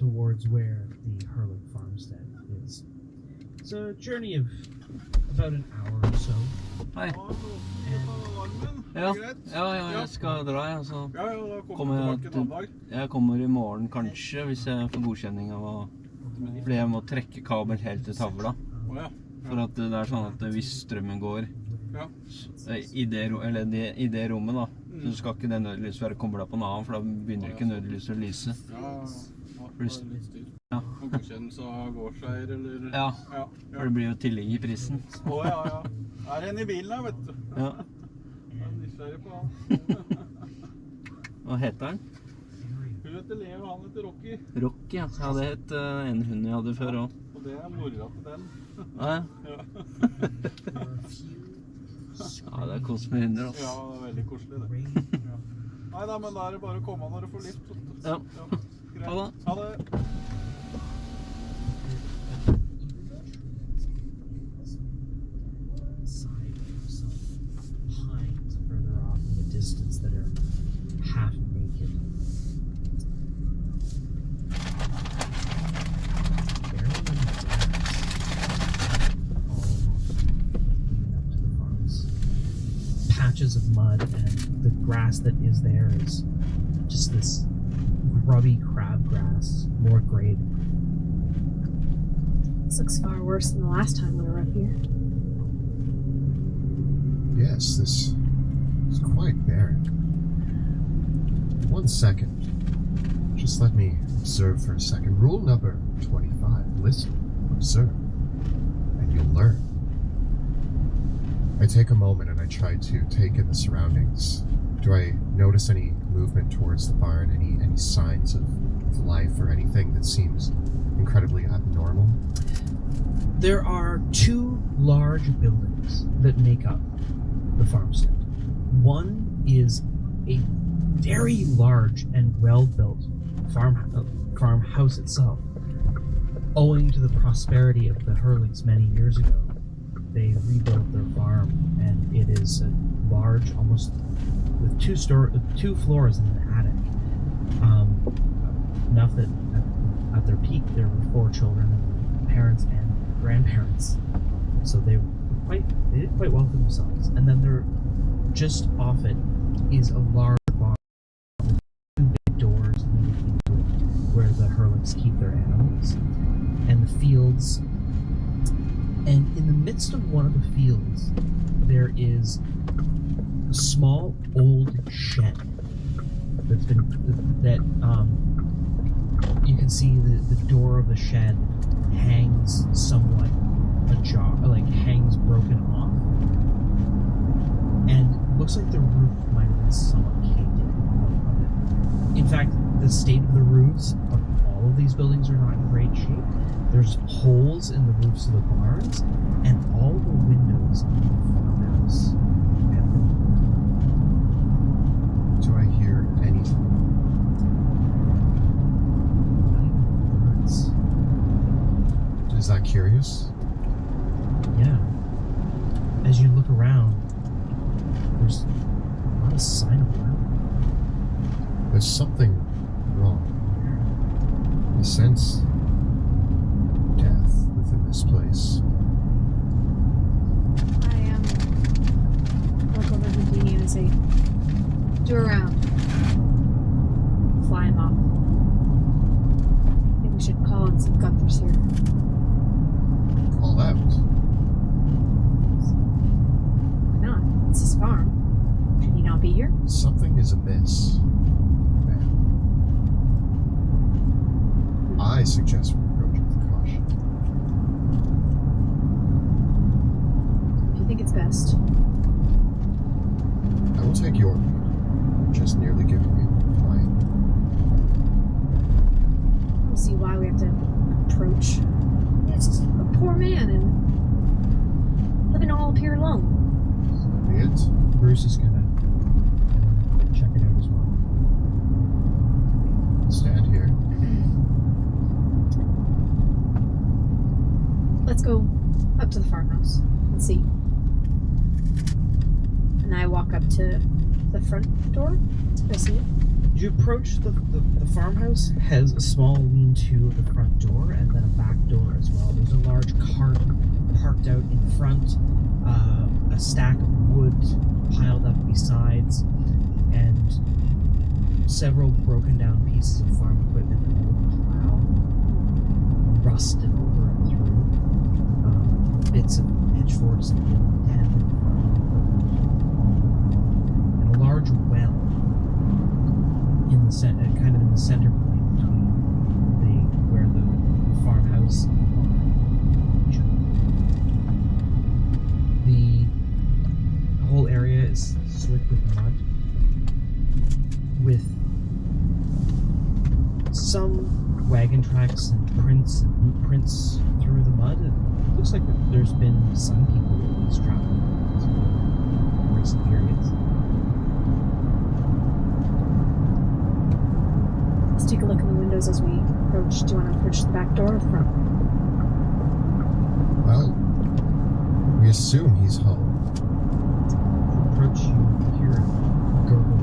towards where the Hurley farmstead is. It's a journey of about an hour or so. Hei. Ja, jeg skal dra, jeg. Så jeg kommer i morgen kanskje, hvis jeg får godkjenning av å... Fordi jeg må trekke kabel helt til tavla. For at det er sånn at hvis strømmen går i det rommet da, så skal ikke det nødlyset være koblet på en annen, for da begynner ikke nødlyset å lyse. Ja. Og godkjennelse av gårdseier, eller... Ja, for det blir jo tillegg i prisen. Ja. Er en i bilen her, vet du. Ja. Jeg er nysgjerrig på han. Hva heter han? Hun heter Leo, han heter Rocky. Rocky, ja. Ja, det het en hund jeg hadde før også. Og det er mora til den. Ja. Ja, det er kos med hunder, altså. Ja, det er veldig koselig, det. Nei da, men da er det bare å komme når du får lift. Ja. Ha det. Ha det. Distance that are half naked. Barely any grass. All leading up to the farms. Patches of mud, and the grass that is there is just this grubby crabgrass, more grade. This looks far worse than the last time we were up here. Yes, this is quite barren. 1 second. Just let me observe for a second. Rule number 25. Listen, observe, and you'll learn. I take a moment and I try to take in the surroundings. Do I notice any movement towards the barn? Any signs of life or anything that seems incredibly abnormal? There are 2 large buildings that make up the farmstead. One is a very large and well-built farmhouse itself. Owing to the prosperity of the Hurlings many years ago, they rebuilt their farm, and it is a large, almost with 2 floors and an attic. Enough that at their peak there were 4 children, and parents and grandparents. So they did quite well for themselves. And then they're just off it is a large barn with 2 big doors leading into it, where the Hurlings keep their animals, and the fields. And in the midst of one of the fields, there is a small old shed that's been you can see the door of the shed hangs somewhat ajar, like hangs broken off. And it looks like the roof might have been somewhat caved in of it. In fact, the state of the roofs of all of these buildings are not in great shape. There's holes in the roofs of the barns, and all the windows in the farmhouse have been broken. Do I hear anything? Not even birds. Is that curious? Yeah. As you look around, there's not a sign of life. There's something wrong here. I sense death within this place. I look over to Houdini and say, "Do a round. Fly him off. I think we should call in some Gunther's here." Call out. Why not? It's his farm. Should he not be here? Something is amiss. Man. I suggest we approach with caution. If you think it's best. I will take your lead. I've just nearly given you mine. I don't see why we have to approach. It's just a poor man and living all up here alone. So be it. Bruce is gonna check it out as well. Stand here. Let's go up to the farmhouse and see. And I walk up to the front door. I see it. You approach the farmhouse has a small lean-to at the front door and then a back door as well. There's a large cart parked out in front, a stack of wood piled up besides, and several broken down pieces of farm equipment, an old plow, rusted over and through, bits of pitchforks and pen and a large well in the kind of in the center point between where the farmhouse and the barn. The whole area is slick with mud, with some wagon tracks and prints and boot prints through the mud. It looks like there's been some people at least traveling in recent periods. Let's take a look in the windows as we approach. Do you want to approach the back door or the front? Well, we assume he's home. Approach, you hear a gurgle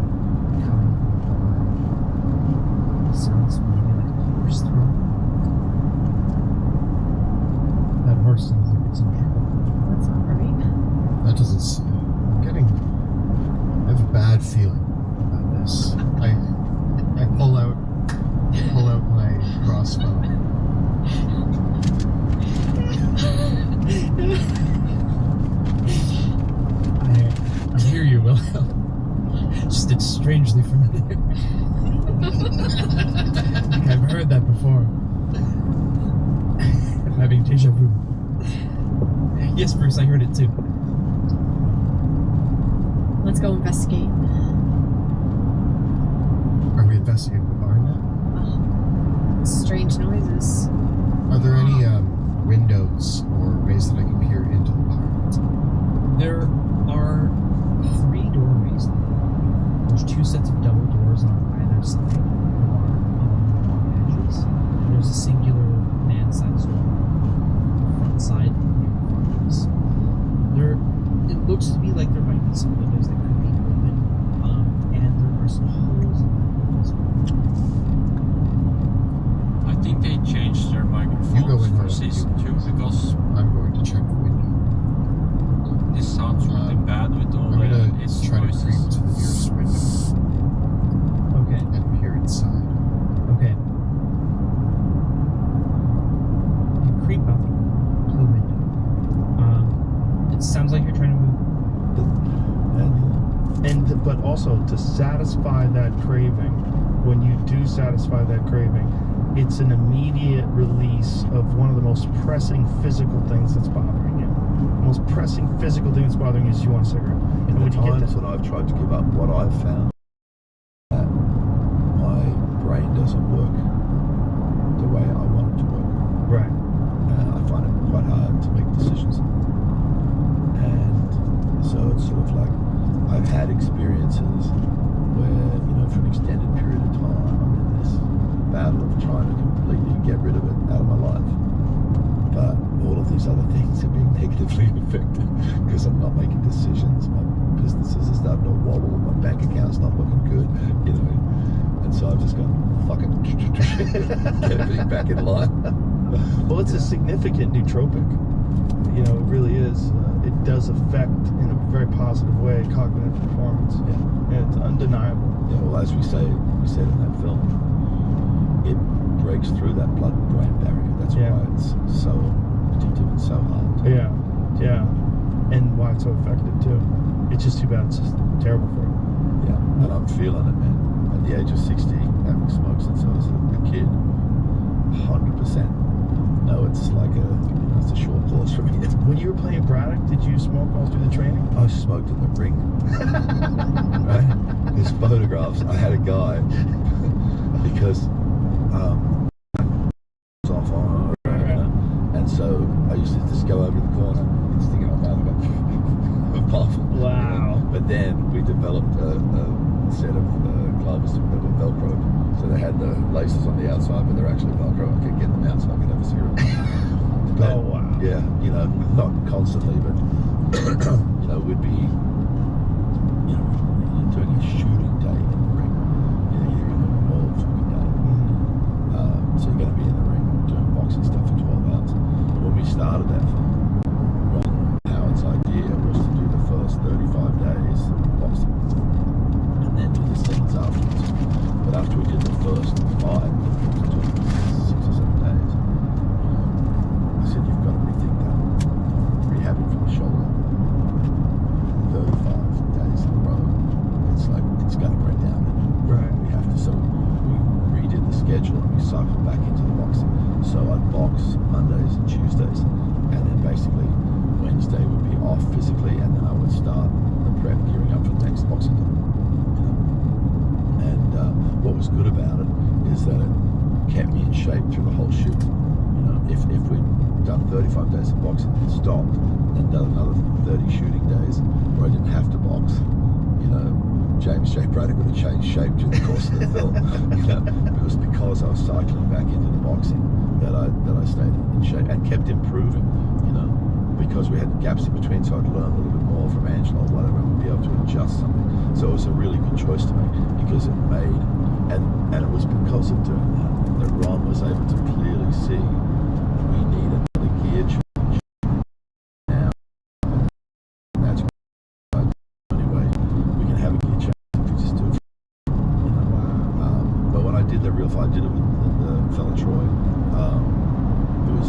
coming from the barn. It sounds maybe like a horse throat. That horse sounds like it's in trouble. That's not right. That doesn't seem... I have a bad feeling about this. I pull out my crossbow. I hear you, Wilhelm. Just it's strangely familiar. Like I've heard that before. I'm having deja vu. Yes, Bruce, I heard it too. Let's go investigate. Are we investigating the barn now? Strange noises. Are there any windows or ways that I can peer into the barn? There are 3 doorways. There's 2 sets of double doors on either side of the barn along the long edges. And there's a singular man-sized door on the front side near the farmhouse. It looks to be like there might be some windows that could be open, and there are some holes in them as well. I think they changed their You go microphones in for there. season 2 because I'm going to check the window. this sounds really bad with all I'm going its to try to creep noises. to the nearest window Okay. and peer inside. Okay. You creep up to the window. It sounds like you're trying to move. But also to satisfy that craving, when you do satisfy that craving, it's an immediate release of one of the most pressing physical things that's bothering you. The most pressing physical thing that's bothering you is you want a cigarette. In And the when you get times when I've tried to give up, what I've found that my brain doesn't work the way I want it to work. right, I find it quite hard to make decisions. And so it's sort of like I've had experiences where, for an extended period of time, I'm in this battle of trying to completely get rid of it out of my life. But all of these other things are being negatively affected because I'm not making decisions. My businesses are starting to wobble. My bank account's not looking good, And so I've just gone, fuck it, get everything back in line. well, it's a significant nootropic. It really is. It does affect in a very positive way cognitive performance. Yeah. And it's undeniable. Yeah, well, as we said in that film, it breaks through that blood-brain barrier. That's Yeah. why it's so addictive and so hard. Yeah, and why it's so effective too. It's just too bad it's just terrible for you. Yeah, and I'm feeling it, man. At the age of 60, having smoked since I was a kid, 100%. No, it's like it's a short course for me. When you were playing Braddock, did you smoke all through the training? I smoked in the ring. Right? There's photographs. I had a guy because was off on, and so I used to just go over the corner and stick it on my mouth and puff. Wow. But then we developed a set of gloves that were Velcro. So they had the laces on the outside, but they're actually Velcro. I could get them out so I could have a cigarette. But, Oh, wow. Yeah, not constantly, but we'd be, doing a shooting day in the ring. You're box Mondays and Tuesdays, and then basically Wednesday would be off physically, and then I would start the prep, gearing up for the next boxing day. And what was good about it is that it kept me in shape through the whole shoot. If we'd done 35 days of boxing and stopped, and done another 30 shooting days where I didn't have to box, James J. Braddock would have changed shape during the course of the film. It was because I was cycling back into the boxing that I stayed in shape and kept improving. Because we had gaps in between, so I'd learn a little bit more from Angela or whatever, and be able to adjust something. So it was a really good choice to make, because it made, and it was because of doing that Ron was able to clearly see we need another gear change now. And that's the only way we can have a gear change if we just do it. But when I did the real fight, I did it with the fella Troy. He was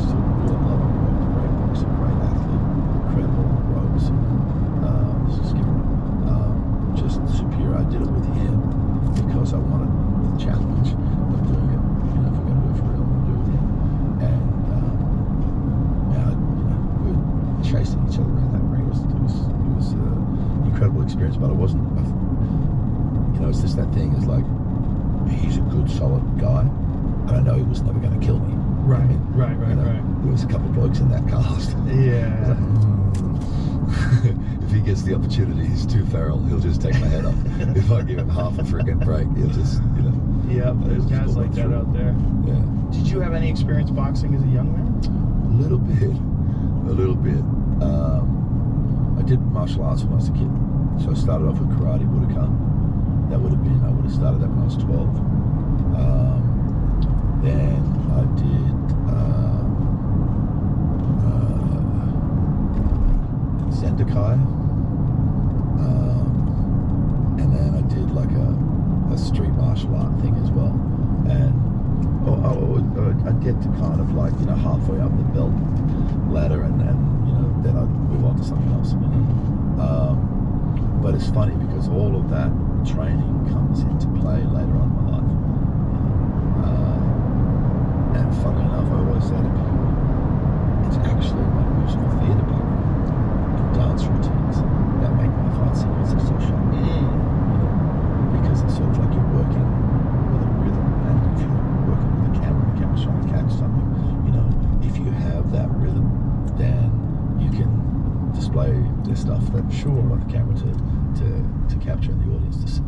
still real loving. A great athlete, incredible on the ropes, just superior. I did it with him because I wanted the challenge of doing it. If we're going to do it for real, I'm going to do it with him. And we were chasing each other around that ring. It was an incredible experience, but it wasn't. It's just that thing. It's like, he's a good, solid guy, and I know he was never going to kill me. Right, right. There was a couple of blokes in that cast. Yeah. If he gets the opportunity, he's too feral. He'll just take my head off. If I give him half a freaking break, he'll just, Yep, there's guys like that out there. Yeah. Did you have any experience boxing as a young man? A little bit. I did martial arts when I was a kid. So I started off with karate, Budokan. I would have started that when I was 12. Then I did Zendakai, and then I did like a street martial art thing as well. And I'd get to kind of like halfway up the belt ladder, and then I'd move on to something else. But it's funny because all of that training comes into play later on in my life. And funnily enough, I always say to people, it's actually my musical theatre background and dance routines that make my fight sequences so sharp. Because it's sort of like you're working with a rhythm, and if you're working with a camera, the camera's trying to catch something, if you have that rhythm, then you can display the stuff that you want the camera to capture and the audience to see.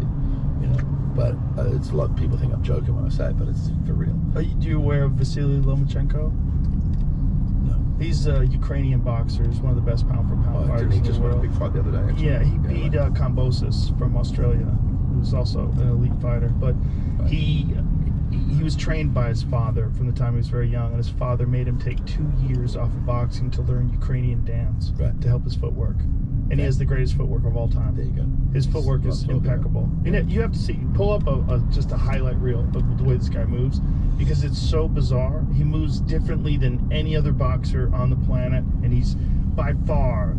But it's a lot of people think I'm joking when I say it, but it's for real. Are you aware of Vasily Lomachenko? No. He's a Ukrainian boxer. He's one of the best pound-for-pound fighters didn't he in just the won a world. big fight the other day, actually? Yeah, he beat Kambosos from Australia, who's also an elite fighter. But he was trained by his father from the time he was very young, and his father made him take 2 years off of boxing to learn Ukrainian dance to help his footwork. And he has the greatest footwork of all time. There you go. His footwork is impeccable. You have to see, pull up just a highlight reel of the way this guy moves, because it's so bizarre. He moves differently than any other boxer on the planet, and he's by far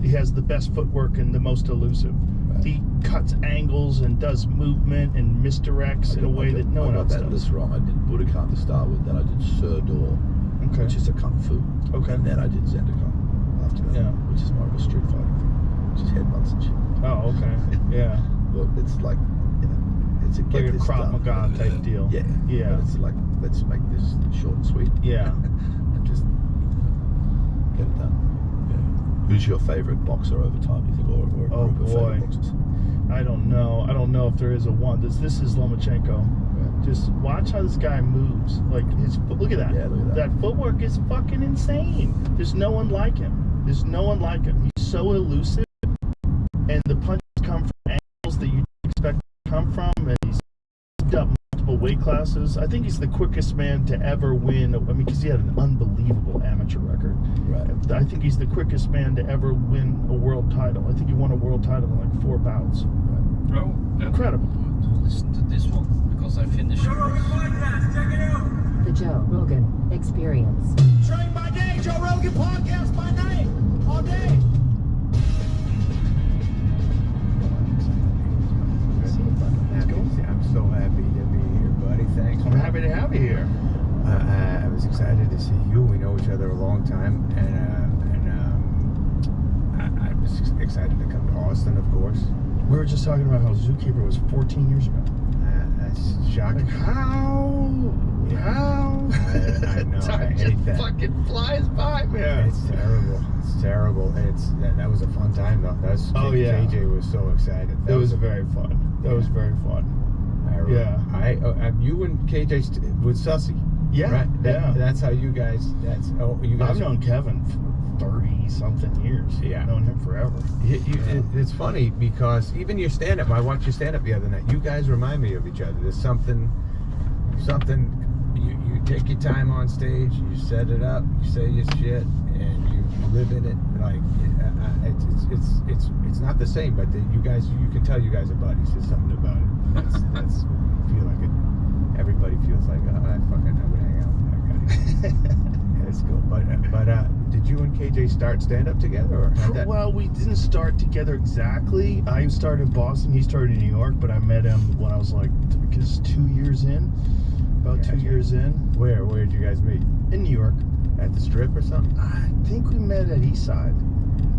he has the best footwork and the most elusive. Right. He cuts angles and does movement and misdirects in a way that no one else does. I got that list wrong. I did Budokan to start with, then I did Serdor, which is a kung fu. Okay. And then I did Zendakai after that, which is more of a street fighting thing, which is headbutts and shit. Oh, okay. Yeah. Well, it's like, it's a like a Krav Maga type deal. Yeah. Yeah. But it's like, let's make this short and sweet. Yeah. And just get it done. Yeah. Who's your favorite boxer over time, do you think, or a group of favorite boxers? I don't know. I don't know if there is a one. This is Lomachenko. Right. Just watch how this guy moves. Like look at that. Yeah, look at that. That footwork is fucking insane. There's no one like him. He's so elusive, and the punches come from angles that you expect to come from, and he's up multiple weight classes. I think he's the quickest man to ever win. Because he had an unbelievable amateur record. Right. I think he's the quickest man to ever win a world title. I think he won a world title in like 4 bouts. Right. Oh, incredible. To listen to this one because I finished. The Joe Rogan Experience. Train by day, Joe Rogan podcast by night, all day. I'm so happy to be here, buddy. Thanks. I'm happy to have you here. I was excited to see you. We know each other a long time, and I was excited to come to Austin, of course. We were just talking about how Zookeeper was 14 years ago. That's shocking. Like, how? I know. I hate that. Fucking flies by, man. It's terrible. It's terrible. That was a fun time though. KJ was so excited. That was very fun. That was very fun. You and KJ with Sussy. Yeah. Right? Yeah. That's how you guys. You guys. I've known Kevin for 30-something years. Yeah. I've known him forever. It's funny because even your stand-up, I watched your stand-up the other night. You guys remind me of each other. There's something. You take your time on stage. You set it up. You say your shit, and you live in it. Like it's not the same, but you can tell you guys are buddies. There's something about it. That's feel like it. Everybody feels like I would hang out with that guy. It's cool. But did you and KJ start stand up together, or Well, we didn't start together exactly. I started in Boston. He started in New York, but I met him when I was like, I guess 2 years in. About 2 years in. Where did you guys meet? In New York. At the Strip or something? I think we met at Eastside.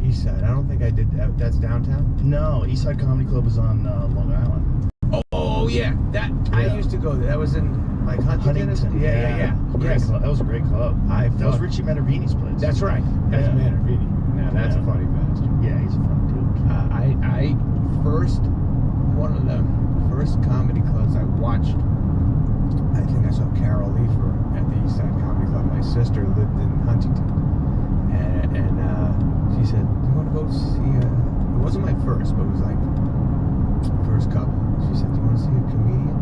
Eastside. I don't think I did. That's downtown. No, Eastside Comedy Club is on Long Island. Oh yeah, I used to go there. That was in like Huntington. Yeah. Yes. That was a great club. That was Richie Manavini's place. That's right. That's Manavini. Now that's a funny bastard. Yeah, he's a funny dude. One of the first comedy clubs I watched. I think I saw Carol Leifer at the Eastside Comedy Club. My sister lived in Huntington, and she said, "Do you want to go see a?" It wasn't my first, but it was like first couple. She said, "Do you want to see a comedian?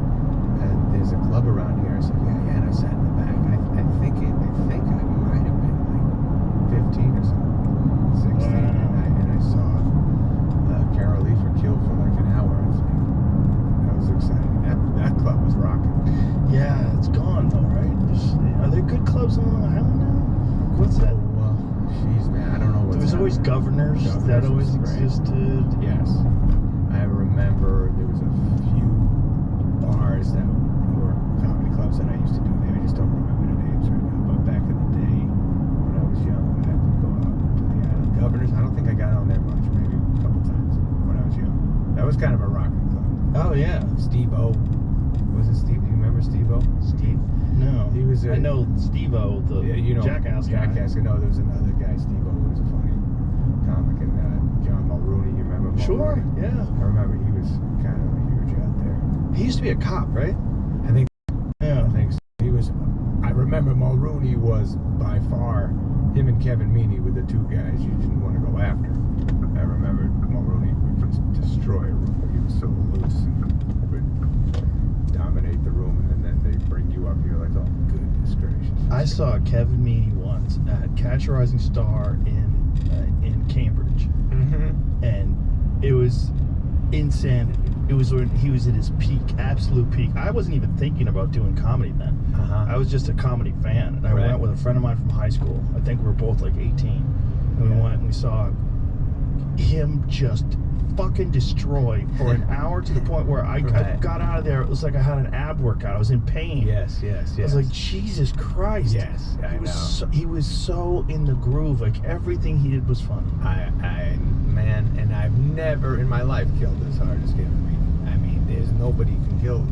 There's a club around here." I said, "Yeah." And I sat in the back. I think I might have been like 15 or something, 16, and I saw Carol Leifer kill for like an hour. I think that was exciting. That club was rocking. Yeah, it's gone though, right? Are there good clubs on Long Island now? What's that? Well, jeez, man, I don't know. There was always Governors that always existed. Yes, I remember there was a few bars that were comedy clubs that I used to do there. I just don't remember the names right now. But back in the day, when I was young, I would go out to the island. Governors. I don't think I got on there much. Maybe a couple times when I was young. That was kind of a rocking club. Oh yeah, Steve-O. Was it Steve? Do you remember Steve-O? Steve? No. He was. I know Steve-O, the Jackass guy. Jackass. No, there was another guy, Steve-O, who was a funny comic, and John Mulrooney. You remember? Sure. Mulrooney? Yeah. I remember he was kind of huge out there. He used to be a cop, right? I think. Yeah. I think so. He was. I remember Mulrooney was by far him and Kevin Meaney were the two guys you didn't want to go after. I remember Mulrooney would just destroy a room. He was so loose and would dominate the room, and then they bring you up. You're like, oh goodness gracious. I saw Kevin Meaney once at Catch a Rising Star in Cambridge, and it was insanity. It was when he was at his peak, absolute peak. I wasn't even thinking about doing comedy then. I was just a comedy fan, and I went with a friend of mine from high school. I think we were both like 18, and we went and we saw him just fucking destroyed for an hour to the point where I got out of there. It was like I had an ab workout. I was in pain. Yes. I was like, Jesus Christ. Yes, He was so in the groove. Like everything he did was funny. Man, and I've never in my life killed as hard as Kevin Meaney. I mean, there's nobody can kill